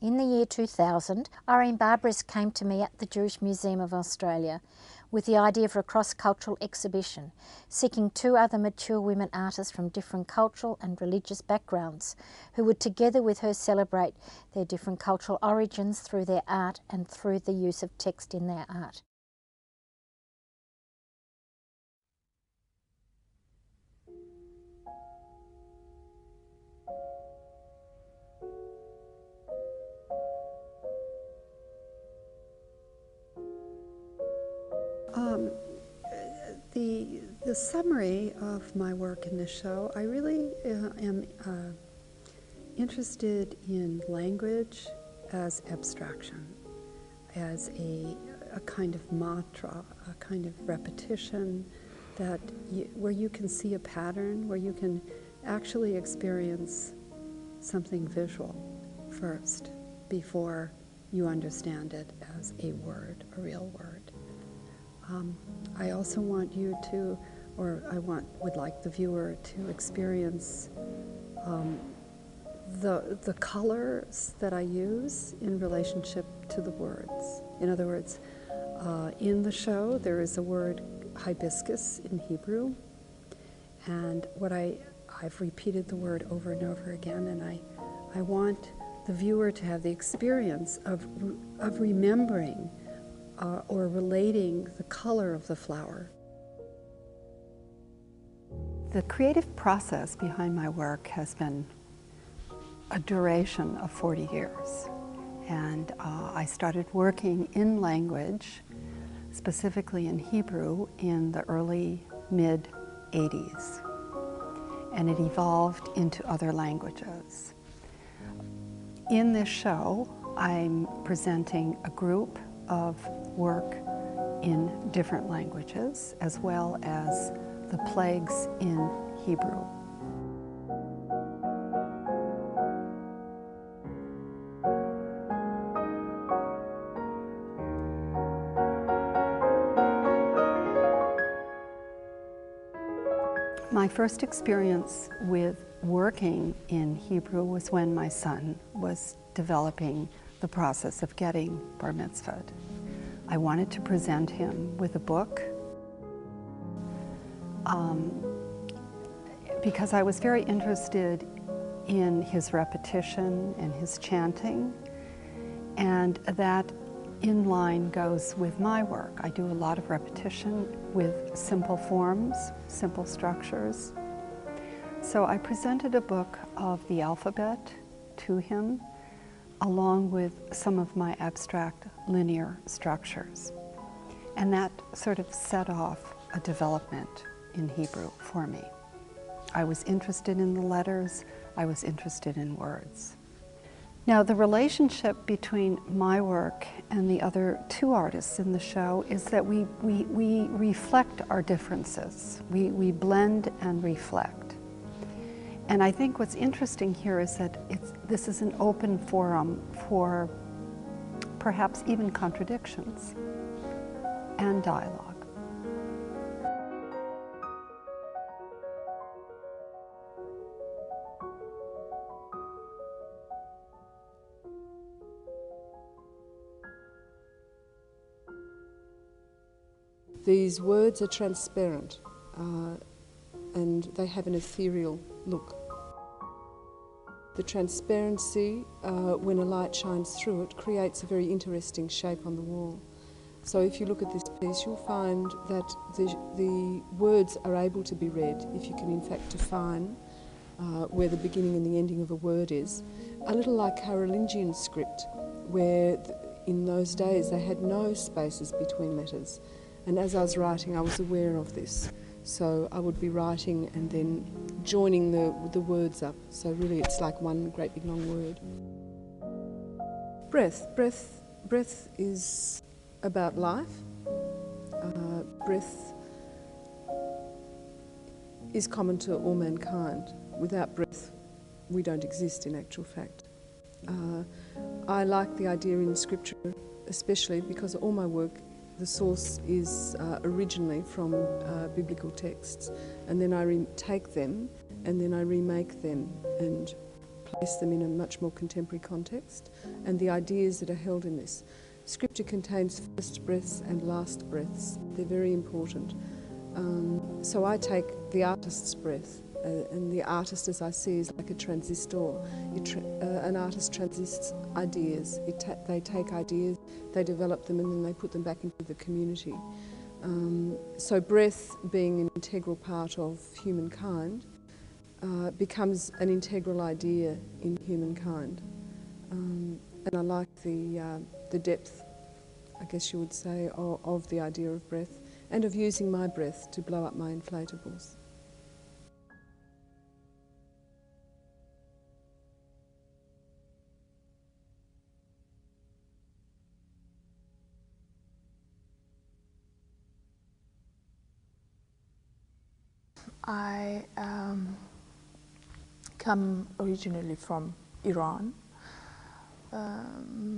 In the year 2000, Irene Barberis came to me at the Jewish Museum of Australia with the idea for a cross-cultural exhibition, seeking two other mature women artists from different cultural and religious backgrounds who would together with her celebrate their different cultural origins through their art and through the use of text in their art. The summary of my work in this show, I really am interested in language as abstraction, as a kind of mantra, a kind of repetition that where you can see a pattern, where you can actually experience something visual first before you understand it as a word, a real word. I also want you to, or would like the viewer to experience the colors that I use in relationship to the words. In other words, in the show there is a word hibiscus in Hebrew, and I've repeated the word over and over again, and I want the viewer to have the experience of remembering or relating the color of the flower. The creative process behind my work has been a duration of 40 years. And I started working in language, specifically in Hebrew, in the early, mid-'80s. And it evolved into other languages. In this show, I'm presenting a group of work in different languages, as well as the plagues in Hebrew. My first experience with working in Hebrew was when my son was developing the process of getting bar mitzvahed. I wanted to present him with a book because I was very interested in his repetition and his chanting, and that in line goes with my work. I do a lot of repetition with simple forms, simple structures. So I presented a book of the alphabet to him, along with some of my abstract linear structures. And that sort of set off a development in Hebrew for me. I was interested in the letters, I was interested in words. Now, the relationship between my work and the other two artists in the show is that we reflect our differences. We blend and reflect. And I think what's interesting here is that this is an open forum for perhaps even contradictions and dialogue. These words are transparent and they have an ethereal look. The transparency, when a light shines through it, creates a very interesting shape on the wall. So if you look at this piece, you'll find that the words are able to be read if you can in fact define where the beginning and the ending of a word is. A little like Carolingian script, where in those days they had no spaces between letters. And as I was writing, I was aware of this. So I would be writing and then joining the words up. So really it's like one great big long word. Breath is about life. Breath is common to all mankind. Without breath, we don't exist in actual fact. I like the idea in scripture, especially because all my work, the source is originally from biblical texts, and then I take them and then I remake them and place them in a much more contemporary context, and the ideas that are held in this. Scripture contains first breaths and last breaths. They're very important. So I take the artist's breath, and the artist, as I see, is like a transistor. An artist transits ideas. They take ideas, they develop them, and then they put them back into the community. So breath, being an integral part of humankind, becomes an integral idea in humankind. And I like the depth, I guess you would say, of the idea of breath, and of using my breath to blow up my inflatables. I come originally from Iran.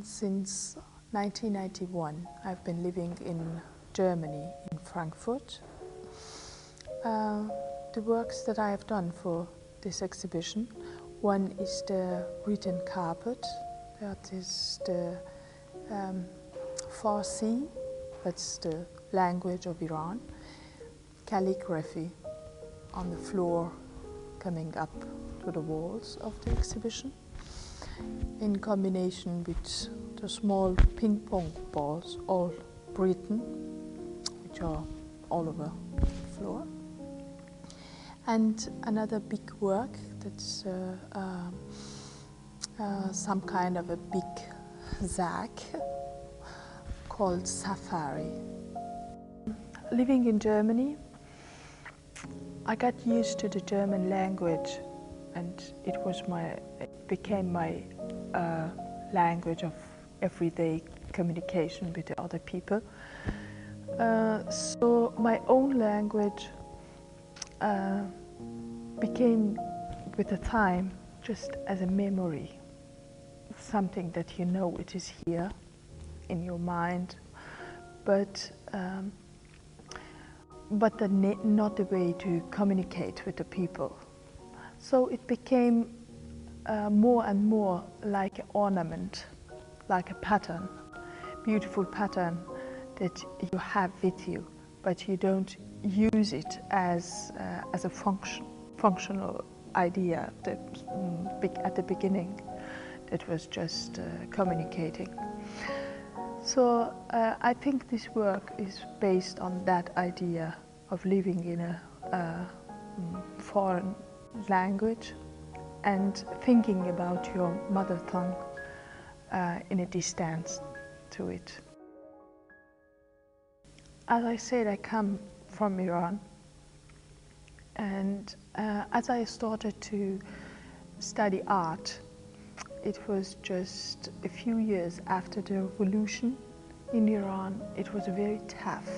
Since 1991, I've been living in Germany, in Frankfurt. The works that I have done for this exhibition, one is the written carpet, that is the Farsi, that's the language of Iran, calligraphy on the floor coming up to the walls of the exhibition, in combination with the small ping-pong balls, all written, which are all over the floor. And another big work that's some kind of a big sack called Safari. Living in Germany, I got used to the German language, and it became my language of everyday communication with the other people. So my own language became, with the time, just as a memory, something that you know it is here in your mind, but not the way to communicate with the people. So it became more and more like an ornament, like a pattern, beautiful pattern that you have with you, but you don't use it as a functional idea at the beginning. It was just communicating. So I think this work is based on that idea of living in a foreign language and thinking about your mother tongue in a distance to it. As I said, I come from Iran, and as I started to study art, it was just a few years after the revolution in Iran. It was a very tough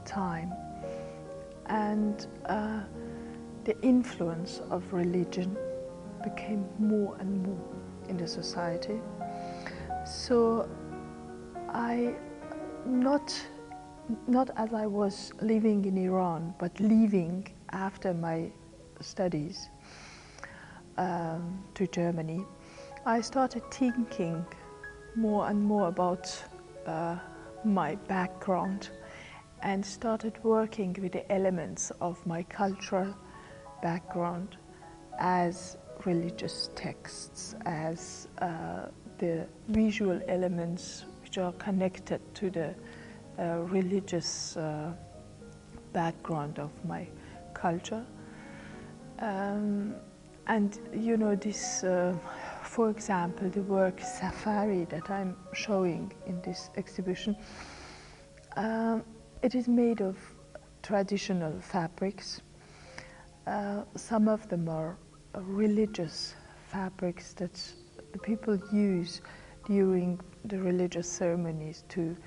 time, and the influence of religion became more and more in the society. So I, not as I was living in Iran, but leaving after my studies to Germany, I started thinking more and more about my background and started working with the elements of my cultural background as religious texts, as the visual elements which are connected to the religious background of my culture. And you know, this, for example, the work Safari that I'm showing in this exhibition, it is made of traditional fabrics. Some of them are religious fabrics that the people use during the religious ceremonies to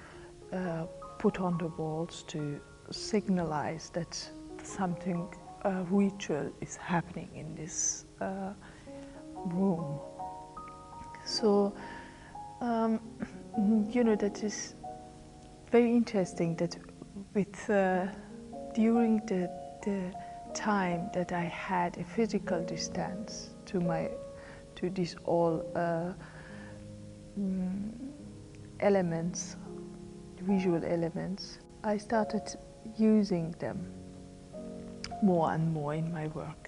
put on the walls to signalize that something ritual is happening in this room. So, you know, that is very interesting that with during the time that I had a physical distance to to these all elements, visual elements, I started using them more and more in my work.